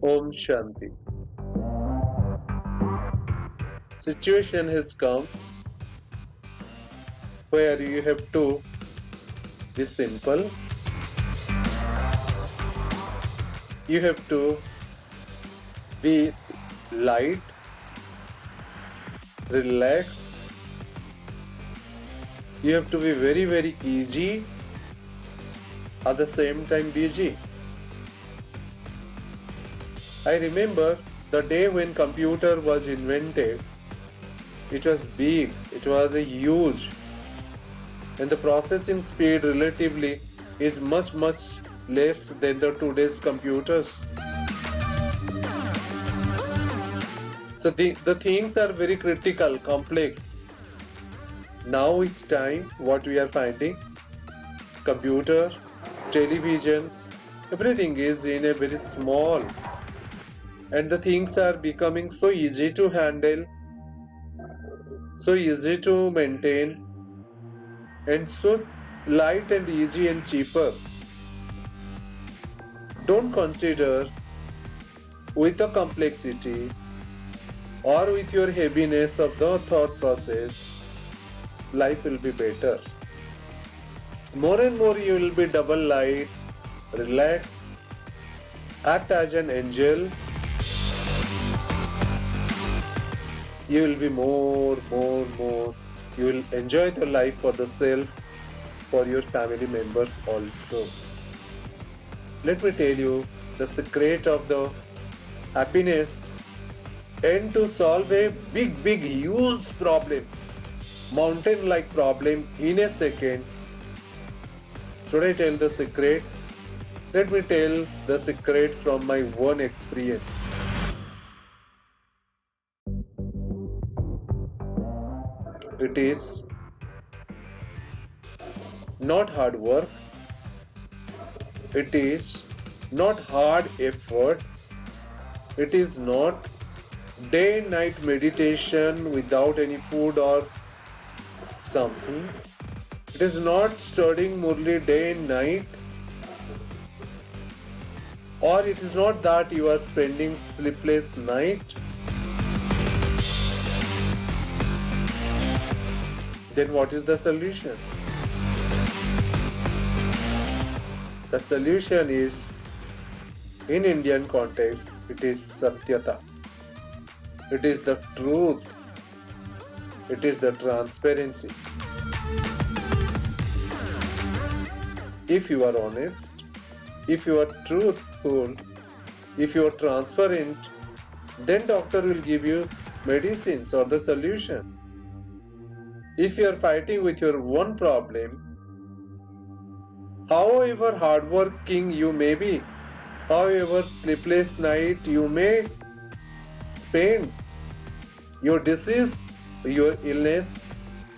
Om Shanti. Situation has come where you have to be simple. You have to be light, relaxed. You have to be very, very easy, at the same time busy. I remember the day when computer was invented. It was big, it was a huge, and the processing speed relatively is much less than the today's computers. So the things are very critical, complex. Now with time, what we are finding, computer, televisions, everything is in a very small, and the things are becoming so easy to handle, so easy to maintain, and so light and easy and cheaper. Don't consider with the complexity or with your heaviness of the thought process, life will be better. More and more you will be double light, relax, act as an angel. You will be more. You will enjoy the life for the self, for your family members also. Let me tell you the secret of the happiness and to solve a big, huge problem, mountain-like problem in a second. Should I tell the secret? Let me tell the secret from my own experience. It is not hard work. It is not hard effort. It is not day and night meditation without any food or something. It is not studying Murli day and night. Or it is not that you are spending sleepless night. Then what is the solution? The solution is, in Indian context, it is Satyata. It is the truth. It is the transparency. If you are honest, if you are truthful, if you are transparent, then doctor will give you medicines or the solution. If you are fighting with your one problem, however hardworking you may be, however sleepless night you may spend, your disease, your illness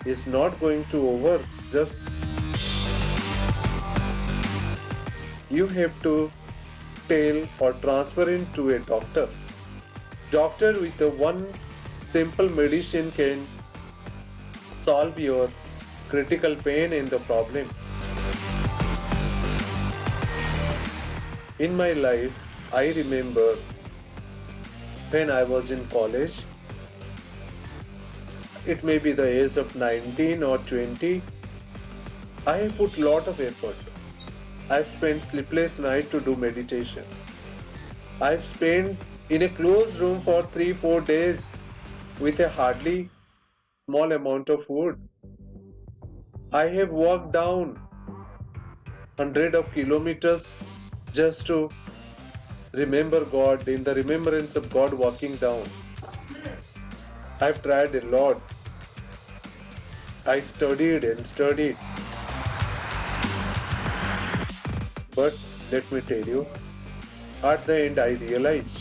is not going to over. Just you have to tell or transfer it to a doctor. Doctor with a one simple medicine can solve your critical pain and the problem. In my life, I remember when I was in college, it may be the age of 19 or 20, I put lot of effort. I've spent sleepless night to do meditation. I've spent in a closed room for 3-4 days with a hardly small amount of food. I have walked down hundred of kilometers just to remember God, in the remembrance of God walking down. I've tried a lot. I studied and studied. But let me tell you, at the end I realized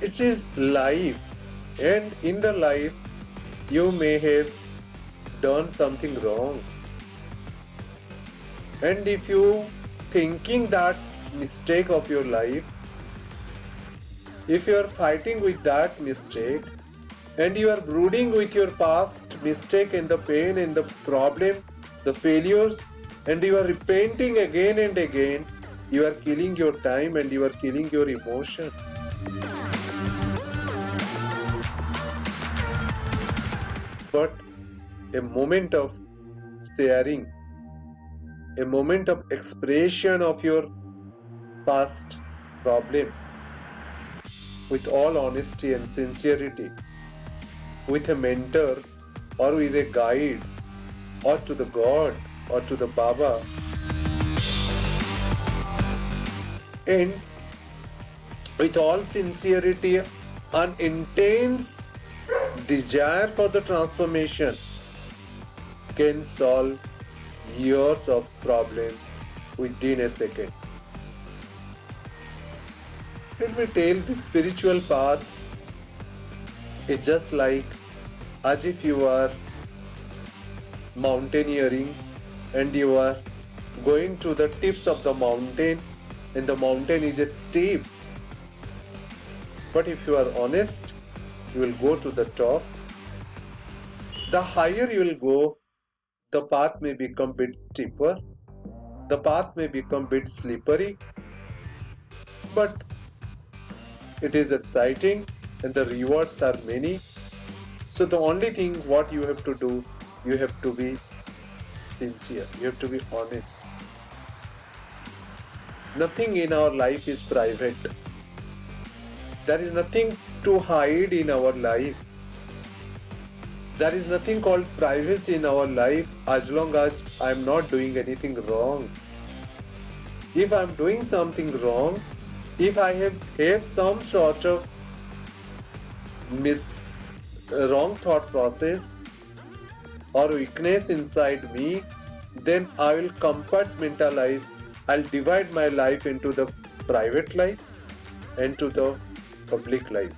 it is life, and in the life you may have done something wrong. And if you thinking that mistake of your life, if you are fighting with that mistake and you are brooding with your past mistake and the pain and the problem, the failures, and you are repenting again and again, You are killing your time and you are killing your emotion. But a moment of sharing, a moment of expression of your past problem with all honesty and sincerity, with a mentor or with a guide or to the God or to the Baba, and with all sincerity and intense desire for the transformation, can solve years of problem within a second. Let me tell, the spiritual path is just like as if you are mountaineering and you are going to the tips of the mountain, and the mountain is steep. But if you are honest, you will go to the top. The higher you will go, the path may become a bit steeper, the path may become a bit slippery, but it is exciting and the rewards are many. So the only thing what you have to do, you have to be sincere, you have to be honest. Nothing in our life is private. There is nothing to hide in our life. There is nothing called privacy in our life as long as I am not doing anything wrong. If I am doing something wrong, if I have some sort of wrong thought process or weakness inside me, then I will compartmentalize. I'll divide my life into the private life and to the public life.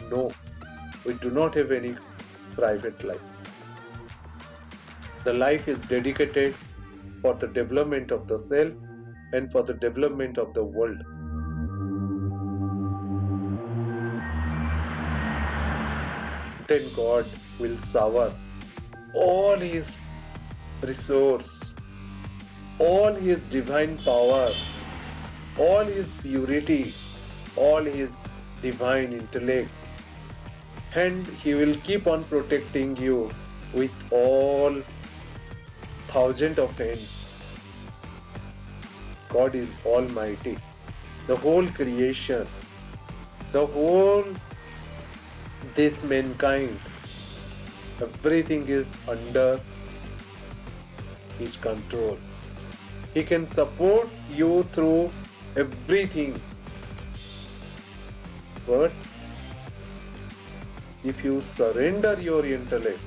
No, we do not have any private life. The life is dedicated for the development of the self and for the development of the world. Then God will shower all His resource, all His divine power, all His purity, all His divine intellect, and He will keep on protecting you with all thousands of hands. God is Almighty. The whole creation, the whole this mankind, everything is under His control. He can support you through everything. But if you surrender your intellect,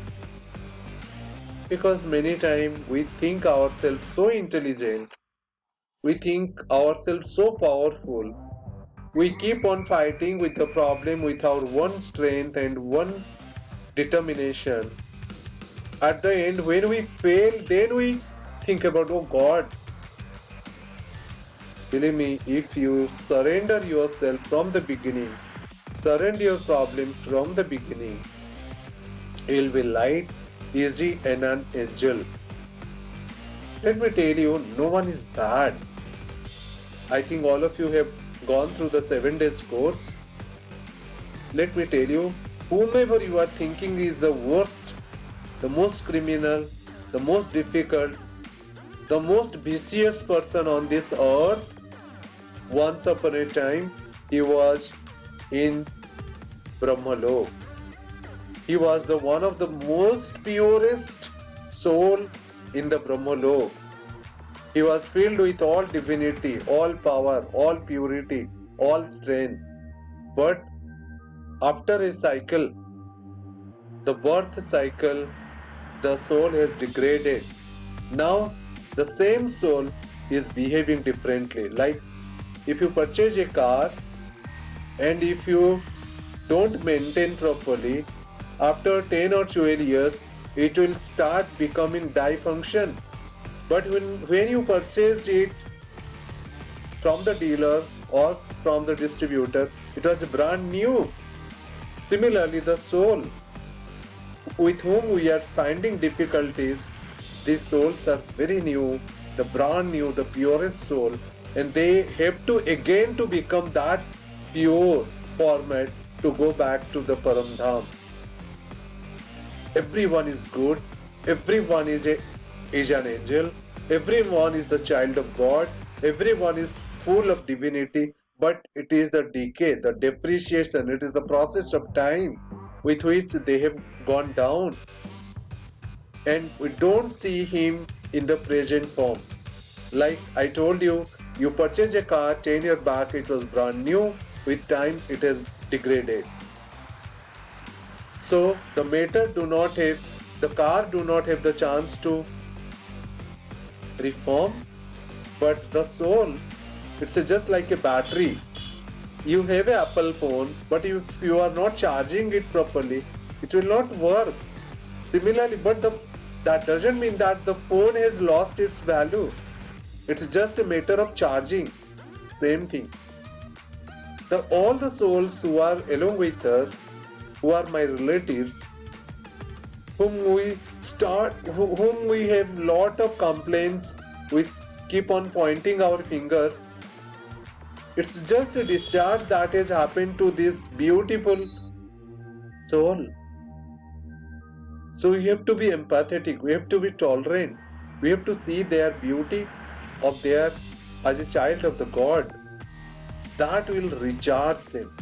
because many times we think ourselves so intelligent, we think ourselves so powerful, we keep on fighting with the problem with our one strength and one determination. At the end, when we fail, then we think about, oh God. Believe me, if you surrender yourself from the beginning, surrender your problem from the beginning, you will be light, easy, and an angel. Let me tell you, no one is bad. I think all of you have gone through the 7 days course. Let me tell you, whomever you are thinking is the worst, the most criminal, the most difficult, the most vicious person on this earth, once upon a time, he was in Brahmalok. He was the one of the most purest soul in the Brahmalok. He was filled with all divinity, all power, all purity, all strength. But after a cycle, the birth cycle, the soul has degraded. Now the same soul is behaving differently. Like if you purchase a car and if you don't maintain properly, after 10 or 12 years, it will start becoming dysfunction. But when you purchased it from the dealer or from the distributor, it was brand new. Similarly, the soul with whom we are finding difficulties, these souls are very new, the brand new, the purest soul. and they have to again to become that pure format to go back to the Paramdham. Everyone is good, everyone is an angel, everyone is the child of God, everyone is full of divinity, but it is the decay, the depreciation, it is the process of time with which they have gone down, and we don't see him in the present form. Like I told you, you purchase a car 10 years back, it was brand new, with time it has degraded. So the matter do not have, the car do not have the chance to reform, but the soul, it's just like a battery. You have an Apple phone, but if you are not charging it properly, it will not work. Similarly, but that doesn't mean that the phone has lost its value. It's just a matter of charging. Same thing. All the souls who are along with us, who are my relatives, whom we have lot of complaints, we keep on pointing our fingers. It's just a discharge that has happened to this beautiful soul. So we have to be empathetic, we have to be tolerant, we have to see their beauty of their as a child of the God. That will recharge them,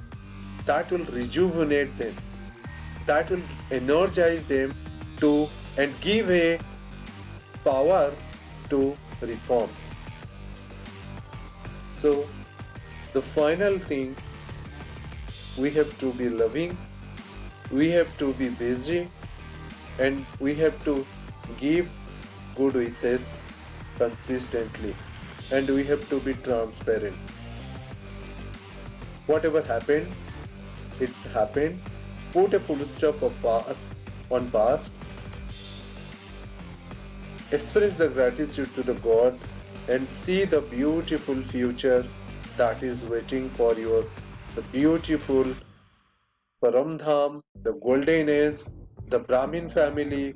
that will rejuvenate them, that will energize them to and give a power to reform. So the final thing, we have to be loving, we have to be busy, and we have to give good wishes consistently, and we have to be transparent. Whatever happened, it's happened. Put a full stop on past. Express the gratitude to the God and see the beautiful future that is waiting for you. The beautiful Paramdham, the golden age, the Brahmin family,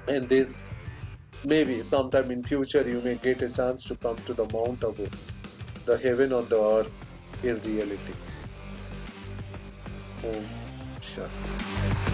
and this maybe sometime in future you may get a chance to come to the Mount Abu, the heaven on the earth in reality. Om Shanti.